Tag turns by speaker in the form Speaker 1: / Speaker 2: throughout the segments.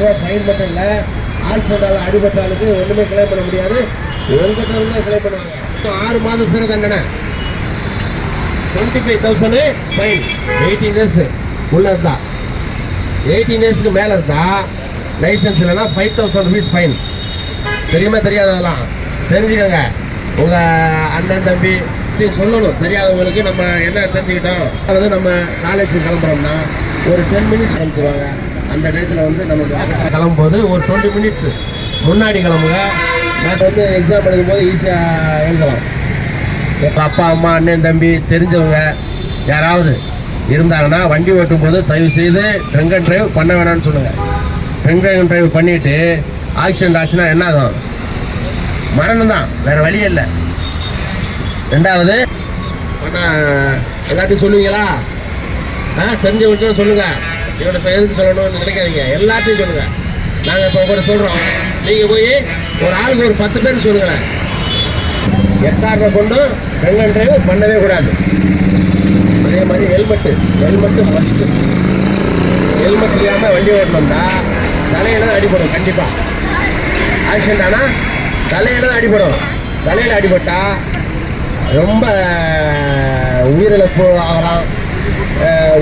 Speaker 1: ரூபா ஃபைன் மட்டும் இல்லை, ஆக்சிடென்டால் அடிபட்டாலுக்கு ஒன்றுமே கிளைம் பண்ண முடியாது. உங்கள்கிட்ட இருந்தால் கிளைம் பண்ணுவாங்க. 6 மாதம் சிறை தண்டனை, 25,000 ஃபைன். 18 இயர்ஸ் உள்ள இருந்தா, 18 இயர்ஸ்க்கு மேலே இருந்தா லைசன்ஸ் இல்லைன்னா 5,000 ருபீஸ் ஃபைன். தெரியுமா தெரியாததெல்லாம் தெரிஞ்சுக்கோங்க. உங்கள் அண்ணன் தம்பி சொல்லணும். தெரியாதவங்களுக்கு நம்ம என்ன தெரிஞ்சுக்கிட்டோம், அதாவது நம்ம காலேஜுக்கு கிளம்புறோம்னா ஒரு 10 மினிட்ஸ் கிளம்பிடுவாங்க. அந்த டயத்தில் வந்து நமக்கு கிளம்பும்போது ஒரு 20 மினிட்ஸ் முன்னாடி கிளம்புங்க. நான் வந்து எக்ஸாம் எழுதும்போது ஈஸியாக எழுதலாம். எங்கள் அப்பா அம்மா அண்ணன் தம்பி தெரிஞ்சவங்க யாராவது இருந்தாங்கன்னா வண்டி ஓட்டும் போது தயவு செய்து ட்ரிங்க் அண்ட் ட்ரைவ் பண்ண வேணாம்னு சொல்லுங்கள். ட்ரிங்க் அண்ட் ட்ரைவ் பண்ணிவிட்டு ஆக்சிடென்ட் ஆச்சுன்னா என்ன ஆகும்? மரணம் தான், வேறு வழியே இல்லை. ரெண்டாவது எல்லாத்தையும் சொல்லுவீங்களா? தெரிஞ்சவங்க சொல்லுங்கள். இவனை எதுக்கு சொல்லணும்னு நினைக்காதீங்க, எல்லாத்தையும் சொல்லுங்கள். நாங்கள் இப்போ கூட சொல்கிறோம், நீங்கள் போய் ஒரு ஆளுக்கு ஒரு 10 பேர் சொல்லுங்களேன். எக்காரணம் கொண்டும் ட்ரிங்க் அண்ட் ட்ரைவ் பண்ணவே கூடாது. அதே மாதிரி ஹெல்மெட்டு மஸ்ட்டு. ஹெல்மெட் இல்லாமல் வண்டி ஓட்டணும்னா தலையில தான் அடிபடும். கண்டிப்பாக ஆக்சிடென்ட் ஆனால் தலையில தான் அடிபடும். தலையில் அடிபட்டால் ரொம்ப உயிரிழப்பு ஆகலாம்,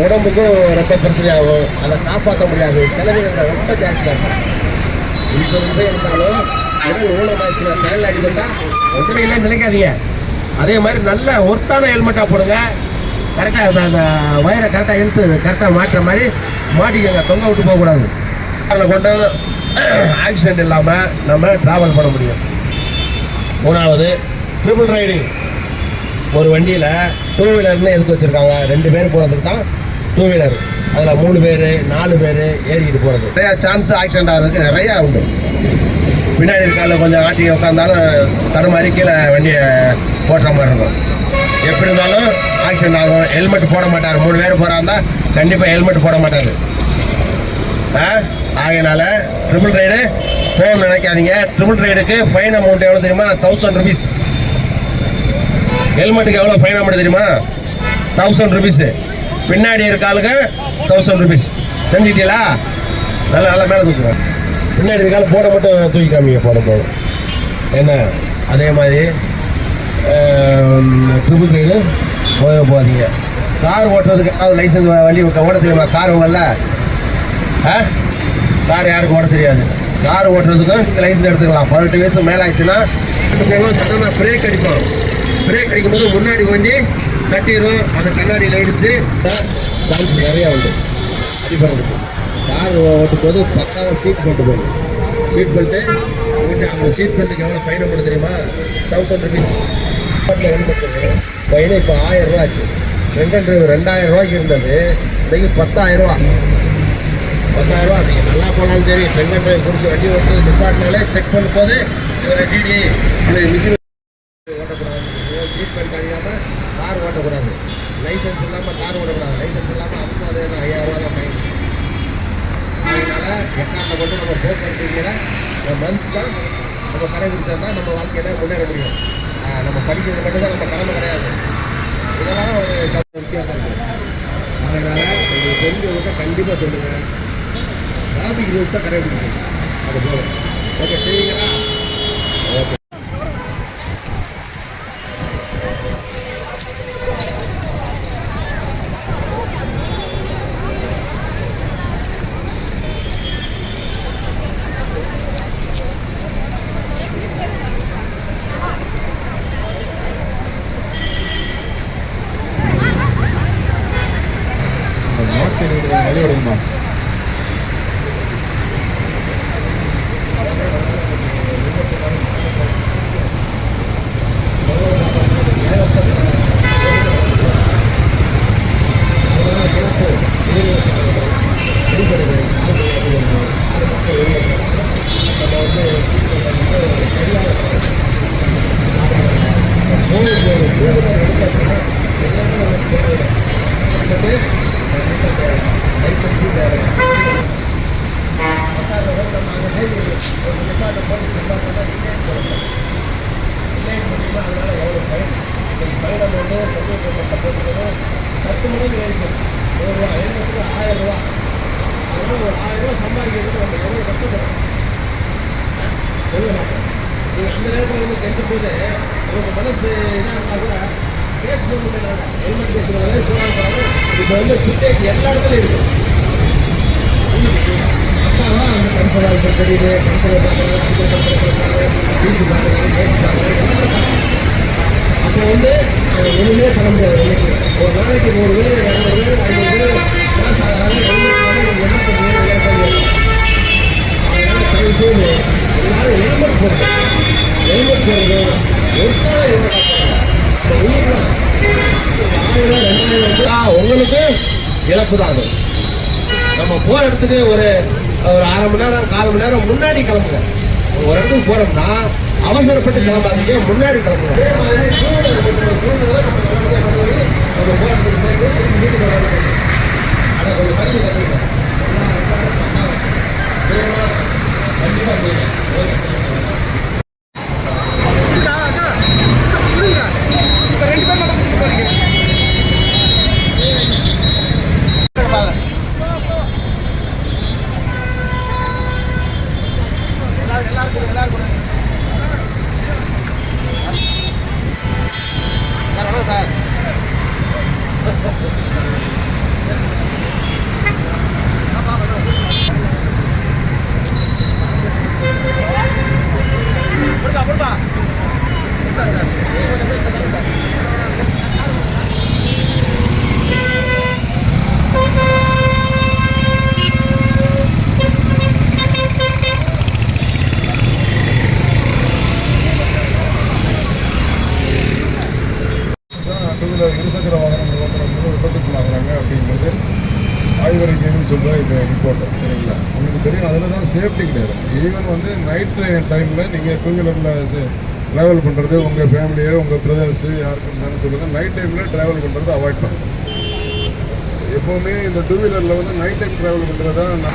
Speaker 1: உடம்புக்கும் ரொம்ப பிரச்சனையாகும். அதை காப்பாற்ற முடியாது, செலவுகள் ரொம்ப ஜாஸ்தியாக இருக்கும். இன்சூரன்ஸே இருந்தாலும் உடல் ஊனமாச்சுன்னா தலையில் அடிபட்டால் ஒன்றுமே இல்லைன்னு நினைக்காதீங்க. அதே மாதிரி நல்ல ஒர்த்தான ஹெல்மெட்டாக போடுங்க. கரெக்டாக அந்த வயரை கரெக்டாக இழுத்து கரெக்டாக மாட்டுற மாதிரி மாட்டிக்கோங்க. தொங்க விட்டு போகக்கூடாது. அதில் கொண்டு ஆக்சிடென்ட் இல்லாமல் நம்ம ட்ராவல் பண்ண முடியும். 3வது ட்ரிபிள் ரைடிங். ஒரு வண்டியில் 2 வீலர்னு எதுக்கு வச்சுருக்காங்க? 2 பேர் போகிறதுக்கு தான் 2 வீலர். அதில் 3 பேர் 4 பேர் ஏறிக்கிட்டு போகிறது. நிறையா சான்ஸ் ஆக்சிடென்ட் ஆகிறதுக்கு நிறையா உண்டு. பின்னாடி இருக்கால கொஞ்சம் ஆட்டி உட்காந்தாலும் தடுமாறி கீழே வண்டியை ஓட்டுற மாதிரி இருக்கும். எப்படி இருந்தாலும் ஆக்சிடென்ட் ஆகும். ஹெல்மெட் போட மாட்டார். 3 பேர் போகிறாருந்தா கண்டிப்பாக ஹெல்மெட் போட மாட்டார். ஆகையினால ட்ரிபிள் ரைடு போகணும்னு நினைக்காதீங்க. ட்ரிபிள் ரைடுக்கு ஃபைன் அமௌண்ட் எவ்வளோ தெரியுமா? 1000 ருபீஸ். ஹெல்மெட்டுக்கு எவ்வளோ ஃபைன் அமௌண்ட் தெரியுமா? 1000 ருபீஸ். பின்னாடி இருக்காளுக்கு 1000 ருபீஸ். தெரிஞ்சுக்கிட்டீங்களா? நல்லா மேலே தூக்குவேன். பின்னாடி இருக்கால போட மட்டும் தூக்கி காமிங்க, போட போதும் என்ன. அதே மாதிரி ட்ரிபிள் ரைடு போகாதீங்க. கார் ஓட்டுறதுக்கு அது லைசன்ஸ் வண்டி ஓட தெரியுமா? கார் உங்கள்ல கார் யாருக்கும் ஓட தெரியாது. கார் ஓட்டுறதுக்கும் நீங்கள் லைசன்ஸ் எடுத்துக்கலாம். 18 வயசு மேலே ஆயிடுச்சுன்னா சட்டமாக பிரேக் அடிப்போம். பிரேக் அடிக்கும்போது முன்னாடி வண்டி தட்டிடும். அந்த கண்ணாடியில் இடிச்சு சான்ஸ் நிறையா உண்டு அடிப்படுறதுக்கு. கார் ஓட்டும் போது பக்காவாக சீட் பெல்ட் போடணும். சீட் பெல்ட்டு ஓட்டி அவங்க சீட் பெல்ட்டுக்கு எவ்வளோ ஃபைன் பண்ண தெரியுமா? 1000 ருபீஸ். ஹெல்மெட்டு ஃபைனு இப்போ 1000 ரூபா ஆச்சு. 2000 ரூபாய்க்கு இருந்தது இன்றைக்கி 10,000 ரூபா. 10,000 ரூபா. நீங்கள் நல்லா போனாலும் சரி, ட்ரிங்க் அண்ட் ட்ரைவ் பிடிச்சி வண்டி ஓட்டு டிபார்ட்மெண்ட்லே செக் பண்ணும் போது டிடி மிஷின் ஓட்டக்கூடாது, சீட் பெல்ட் அணியாமல் கார் ஓட்டக்கூடாது, லைசன்ஸ் இல்லாமல் கார் ஓட்டக்கூடாது. லைசன்ஸ் இல்லாமல் அதுக்கும் அதே தான் 5000 ரூபா தான் ஃபைன். அதனால் எக்காரணம் கொண்டு நம்ம போக்குவரத்து நம்ம மதிச்சுதான் நம்ம கடைபிடிச்சா தான் நம்ம வாழ்க்கையில் முன்னேற முடியும். நம்ம படிக்கிறது மட்டும்தான் நம்ம கடமை கிடையாது. இதெல்லாம் ஒரு வித்தியாசம் இருக்குது. அதனால் உங்களுக்கு தெரிஞ்சவங்க கண்டிப்பாக சொல்லுங்கள். டிராஃபிக் ரூல்ஸ் தான் கடைபிடிக்கணும். அது போதும். ஓகே, சரிங்களா? ஓகே.
Speaker 2: வெளியிடுமா?
Speaker 1: ஒரு 1000 ரூபாய் சம்பாதிக்கிறது நம்ம எவ்வளோ கஷ்டப்படுறோம் சொல்ல மாட்டோம். நீங்கள் அந்த நேரத்தில் வந்து கெட்டும் போது உங்களுக்கு மனசு இதாக இருந்தால் கூட கேஸ் போட்டு போயிட்டாங்க. ஹெல்மெட் பேசுகிறவங்க போராடுறாங்க. இப்போ வந்து ஃபுட்டேஜ் எல்லா இடத்துலையும் இருக்குது. அப்பாவா அந்த கன்சல் ஆஃபீஸர் தெரியுது, கன்சலை பார்க்குறாங்க, டிசி பார்க்குறாங்க, ஏசி பார்க்குறாங்க, எல்லாரும் பார்க்குறாங்க. அப்போ வந்து ஒன்றுமே பண்ண முடியாது. இன்னைக்கு ஒரு நாளைக்கு 100 பேர் 200 பேர் 50 பேர் பாஸ் ஆகிறாங்க. என்ன பண்ணுறது? அதனால தயவு செய்து எல்லாரும் ஹெல்மெட் போடுறது. ஹெல்மெட் போடுறது ஒருத்தால எவ்வளோ இந்த உயிர்லாம் 1000 2000 உங்களுக்கு இழப்பு தான். அது நம்ம போகிற இடத்துக்கு ஒரு 1/2 மணி நேரம் 1/4 மணி நேரம் முன்னாடி கிளம்புங்க. ஒரு இடத்துக்கு போகிறோம்னா அவசரப்பட்டு கிளம்பாதீங்க, முன்னாடி கிளம்புங்க. அதே மாதிரி சூழ்நிலை நம்ம போகிறதுக்கு சேர்ந்து வீட்டுக்கு வராது சேர்ந்து அதை கொஞ்சம் வழியை கற்றுக்கணும். செய்யலாம், கண்டிப்பாக செய்யலாம்.
Speaker 2: இருசக்கர வாகனங்கள் ஓட்டுறவங்க விபத்துக்குள்ளாகிறாங்க அப்படிங்கிறது ஆய்வறிக்கைன்னு சொல்லுவா இந்த ரிப்போர்ட்டு. சரிங்களா? உங்களுக்கு தெரியும், அதில் தான் சேஃப்டி கிடையாது. ஈவன் வந்து நைட் டைமில் நீங்கள் டூ வீலரில் ட்ராவல் பண்ணுறது, உங்கள் ஃபேமிலியோ உங்கள் பிரதர்ஸு யாருக்கு இருந்தாலும் சொல்லுங்கள், நைட் டைமில் ட்ராவல் பண்ணுறது அவாய்ட் பண்ணுங்கள். எப்போவுமே இந்த டூ வீலரில் வந்து நைட் டைம் ட்ராவல் பண்ணுறது தான்